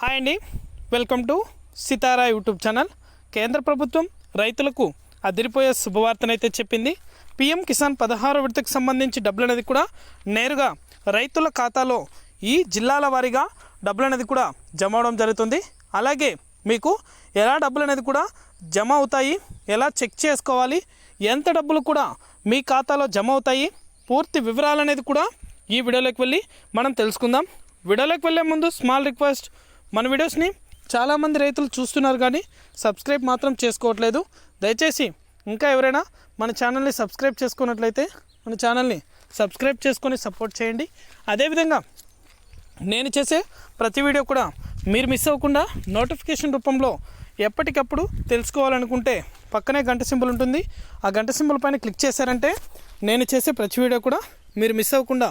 Hi అండి, welcome to Sitara YouTube channel. కేంద్ర ప్రభుత్వం రైతులకు అదిరిపోయే శుభవార్తనైతే చెప్పింది. పిఎం కిసాన్ 16వ విడతకు సంబంధించి డబ్బులు అనేది కూడా నేరుగా రైతుల ఖాతాలో ఈ జిల్లాల వారీగా డబ్బులు అనేది కూడా జమ అవడం జరుగుతుంది. అలాగే మీకు ఎలా డబ్బులు అనేది కూడా జమ అవుతాయి, ఎలా చెక్ చేసుకోవాలి, ఎంత డబ్బులు కూడా మీ ఖాతాలో జమ అవుతాయి, పూర్తి వివరాలు అనేది కూడా ఈ వీడియోలోకి వెళ్ళి మనం తెలుసుకుందాం. వీడియోలోకి వెళ్ళే ముందు స్మాల్ రిక్వెస్ట్, మన వీడియోస్ని చాలామంది రైతులు చూస్తున్నారు కానీ సబ్స్క్రైబ్ మాత్రం చేసుకోవట్లేదు. దయచేసి ఇంకా ఎవరైనా మన ఛానల్ని సబ్స్క్రైబ్ చేసుకున్నట్లయితే మన ఛానల్ని సబ్స్క్రైబ్ చేసుకొని సపోర్ట్ చేయండి. అదేవిధంగా నేను చేసే ప్రతి వీడియో కూడా మీరు మిస్ అవ్వకుండా నోటిఫికేషన్ రూపంలో ఎప్పటికప్పుడు తెలుసుకోవాలనుకుంటే పక్కనే గంట సింబల్ ఉంటుంది. ఆ గంట సింబల్ పైన క్లిక్ చేశారంటే నేను చేసే ప్రతి వీడియో కూడా మీరు మిస్ అవ్వకుండా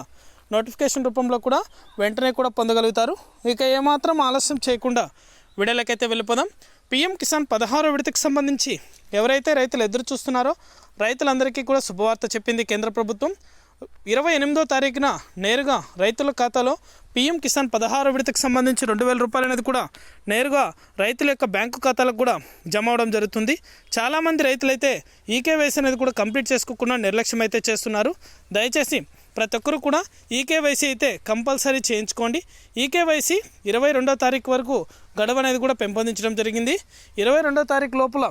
నోటిఫికేషన్ రూపంలో కూడా వెంటనే కూడా పొందగలుగుతారు. ఇక ఏమాత్రం ఆలస్యం చేయకుండా వీడియోలకైతే వెళ్ళిపోదాం. పిఎం కిసాన్ 16వ విడతకు సంబంధించి ఎవరైతే రైతులు ఎదురు చూస్తున్నారో రైతులందరికీ కూడా శుభవార్త చెప్పింది కేంద్ర ప్రభుత్వం. 28వ తారీఖున నేరుగా రైతుల ఖాతాలో పిఎం కిసాన్ 16వ విడతకు సంబంధించి 2000 రూపాయలు అనేది కూడా నేరుగా రైతుల యొక్క బ్యాంకు ఖాతాలకు కూడా జమ అవడం జరుగుతుంది. చాలామంది రైతులైతే ఈకేవైసీ అనేది కూడా కంప్లీట్ చేసుకోకుండా నిర్లక్ష్యం అయితే చేస్తున్నారు. దయచేసి ప్రతి ఒక్కరు కూడా ఈకేవైసీ అయితే కంపల్సరీ చేయించుకోండి. ఈకేవైసీ 22వ తారీఖు వరకు గడువు అనేది కూడా పెంపొందించడం జరిగింది. 22వ తారీఖు లోపల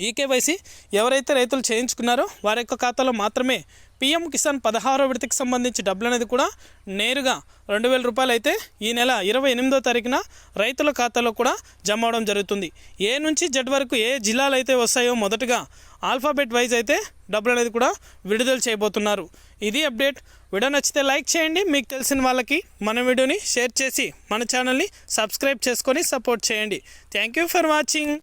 ఈకేవైసీ ఎవరైతే రైతులు చేయించుకున్నారో వారి యొక్క ఖాతాలో మాత్రమే పిఎం కిసాన్ 16వ విడతకు సంబంధించి డబ్బులు అనేది కూడా నేరుగా 2000 రూపాయలు అయితే ఈ నెల 28వ తారీఖున రైతుల ఖాతాలో కూడా జమ అవడం జరుగుతుంది. ఏ నుంచి జెడ్ వరకు ఏ జిల్లాలు అయితే వస్తాయో మొదటగా ఆల్ఫాబెట్ వైజ్ అయితే డబ్బులు అనేది కూడా విడుదల చేయబోతున్నారు. ఇది అప్డేట్. వీడియో నచ్చితే లైక్ చేయండి, మీకు తెలిసిన వాళ్ళకి మన వీడియోని షేర్ చేసి మన ఛానల్ని సబ్స్క్రైబ్ చేసుకొని సపోర్ట్ చేయండి. Thank you for watching.